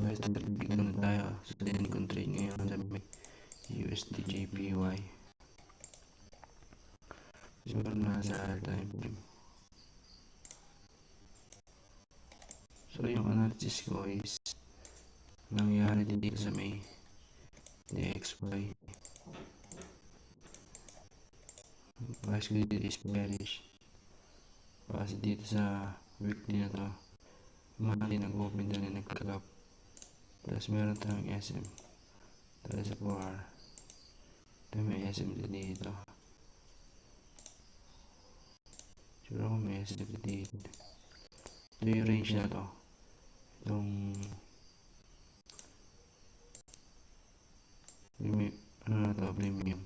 Western na tayo sa din kong trade ngayon sa USD JPY. Siguro na sa time frame. So yung analysis ko is nangyari dito sa may DXY. Basically dito is bearish. Kasi dito sa weekly na to, mali nag-open dyan na nag-club. Tapos meron tayong SM. Tapos sa 4R. Tapos may SM dito. Siguro kung may SM dito. Ito yung range na to. Itong premium.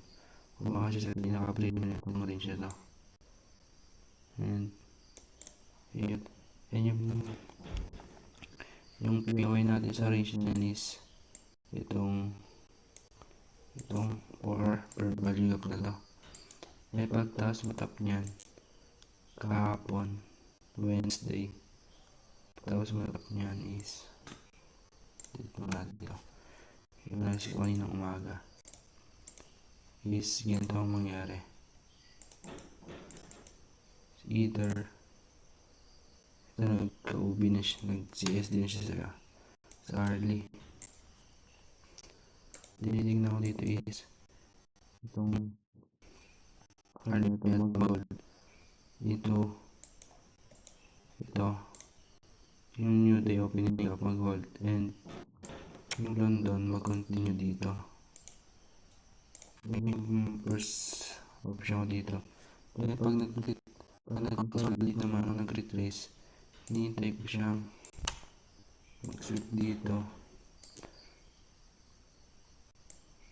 Kumaka siya sa pinaka-premium na itong range na to. And yung POI natin sa range na is itong 4 per value gap na to. May pagtaas matap niyan kahapon Wednesday. Tapos matap niyan is dito natin dito. Yung nasa kaninang umaga is ganito ang mangyari. Either ito nagka-UB na siya, nag-CSD na siya sa early. Dinitignan ko dito is itong early na gold. Ito yung new day opening up mag-hold and yung London mag-continue dito. Yung first option ko dito. Then pag nag-consolidate naman o nag-retrace, hinihintay ko siyang mag-sweep dito.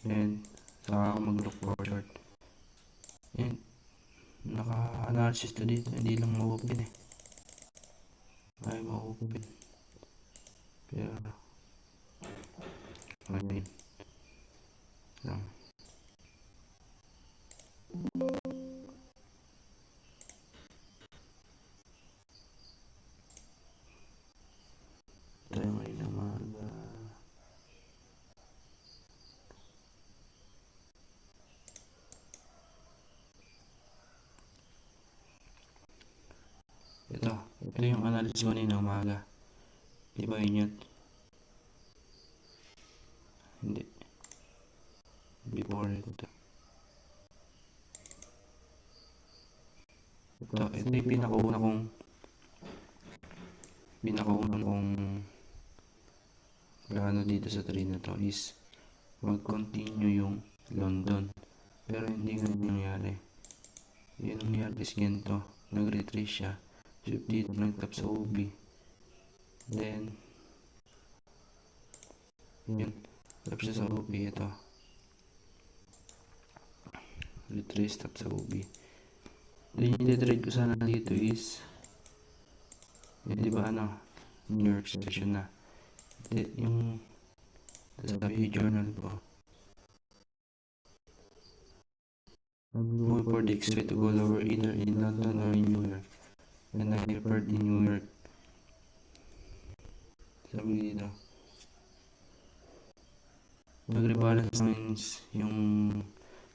And saka ako mag-look for short. And naka-analysis to dito, hindi lang ma-open ay ma-open. Pero ayun lang. Tayo ngayon na maaga. Ito yung analysis ko na umaga. Di ba yun? Hindi. Before ito. Ito yung pinakauna kong gano dito sa trade na to is mag-continue yung London. Pero hindi ganun nangyari. Yun nangyari is ganito. Nag-retrace siya. Sweep dito, nag-tap sa OB. Then yun, tap siya sa OB. Ito retrace, tap sa OB. Then yung trade ko sana dito is di ba New York session na. Yung sabi yung journal ko, I'm looking for the XY to go lower either in London or in New York. And I preferred in New York. Sabi dito, nag-rebalance means yung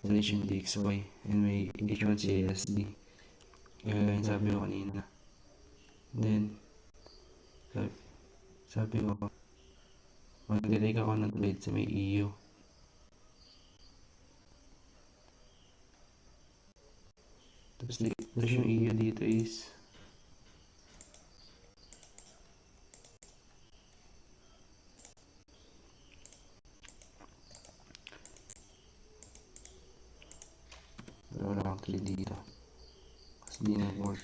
relation DXY and may H1 CASD. Kaya sabi ko kanina. Then sabi ko mag-delay ako ng trade sa may EU. Tapos yung EU dito is wala akong trade dito kasi di nag-work.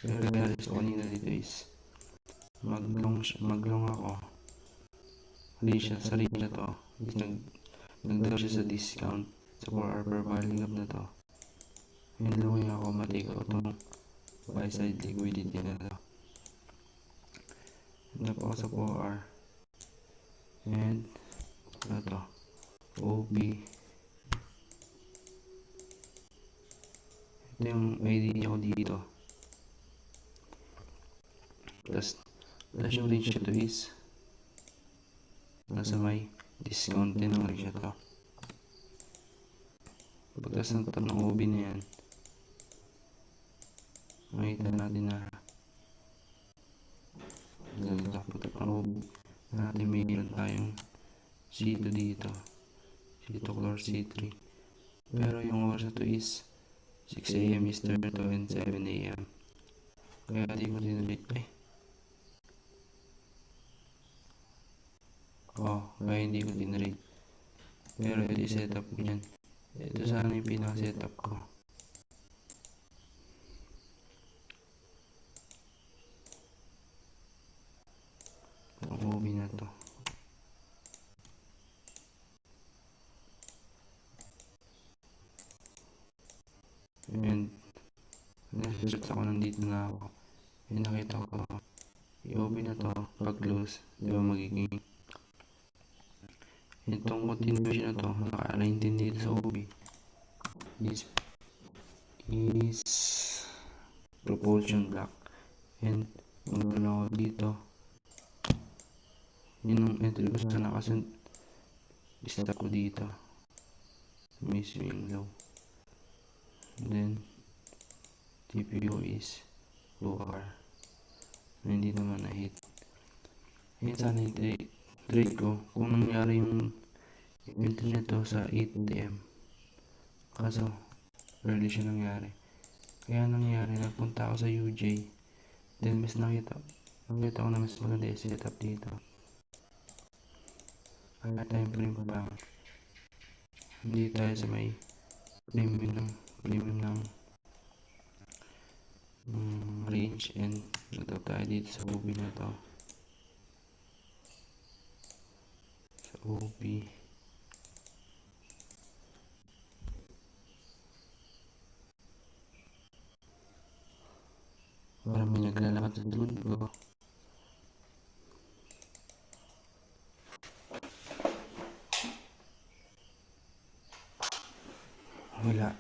Pero realize ko kanina dito is mag-long ako. Sa range na to nagdaw siya sa discount sa 4 hour per value gap na to. And looking ako matake ko itong buy side liquidity na to. Hanap ako sa 4 hour and OB. Ito yung idea ko dito. Plus yung range nito is nasa may discontent ng rin siya to. Pagkas ng top ng OB na yan, makita natin na ganito. Pagkas ng OB natin, mayroon tayong C2 dito, C2 color C3. Pero yung oras na to is 6 AM Eastern to and 7 AM. Kaya di ko dinrate. Kaya hindi ko dinrate. Pero ito setup ko yan. Ito sana yung pinaka-setup ko. Ang OB na to. And nag-search ako, nandito na ako. And nakita ko yung OB na to, pag close, di ba magiging itong continuation na to, naka-align din dito sa OB is propulsion block. And kung ako dito, yun yung entry ko sana kasi stop ko dito may swing low. And then TPO is OR na hindi naman na hit. Yun sana yung trade ko kung nangyari yung internet to sa 8 AM, kaso early siya nangyari. Kaya nangyari, nagpunta ako sa UJ, then mas nakita ko na mas maganda yung setup dito. Kaya time frame ko lang, hindi tayo sa may premium ng range. And nagtap tayo dito sa OB na to, sa OB para may naglalakad sa dulo ko. Wala.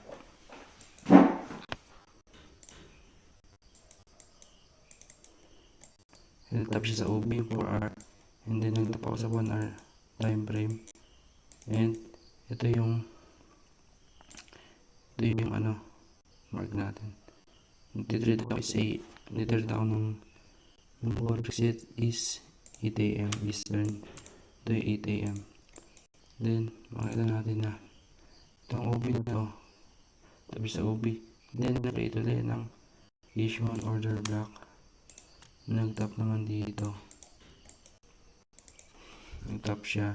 Nagtap siya sa OB 4 hour, and then nagtap ako sa 1 hour time frame. And ito yung mark natin. Nagtitrade ako ng forex set is 8 AM Eastern to 8 AM. Then makita natin na itong OB na to, tabi sa OB, then na-create ulit ng issue on order block. Nagtap naman dito, nagtap siya,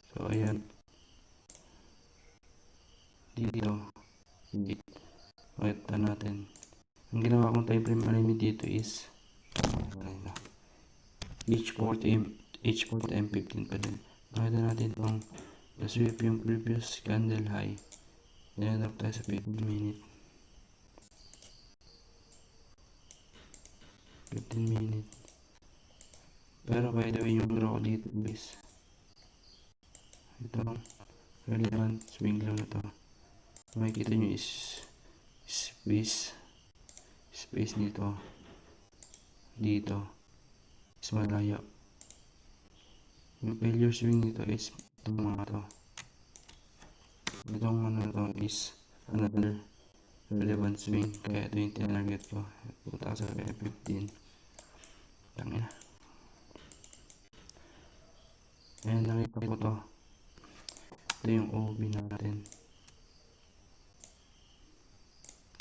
so ayan dito. Makita natin ang ginawa kong time frame alignment dito is H4 to M15 pa din. Makita natin itong na-sweep yung previous candle high. Dinadap tayo sa 15 minute. Pero by the way, yung draw ko dito guys, itong relevant swing low na to, makikita nyo is space dito is malayo. Yung failure swing dito is itong mga to. Itong to is another relevant swing, kaya ito yung tinarget ko. Punta sa F15. Tangina. Ayan, nakita ko to. Ito yung OB natin.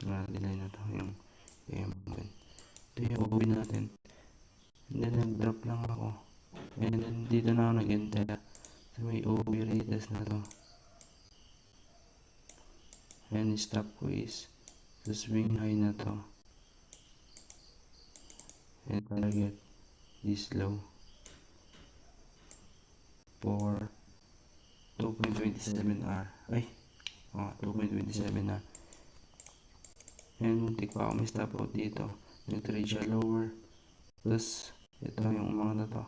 Delay na to, yung AM1. Ito yung OB natin. And then nag-drop lang ako. And then dito na ako nag-enter sa may OB retest na to. And stop ko is sa swing high na to. And target this low for 2.27 hour. 2.27 na. And muntik pa ako may stop out dito. Nag-trade siya lower. Plus ito yung mga na to,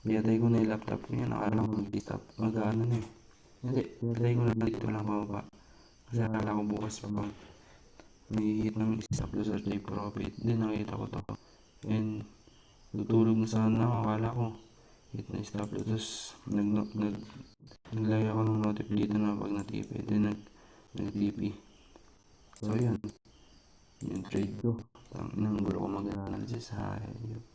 biyatay ko na yung laptop ko yan. Akala ko mag-stop, mag-ano na eh. Hindi, biyatay ko na dito lang bababa kasi akala ko bukas pa May-hit ng stop loss or take profit. Then nakita ko to. And tutulog na sana ako. Akala ko hit na stop loss. Tapos naglagay ako ng notif dito na pag na-TP. Then nag-TP. So yun. Yung trade ko. Tang inang gulo ko mag-analysis. Hayop.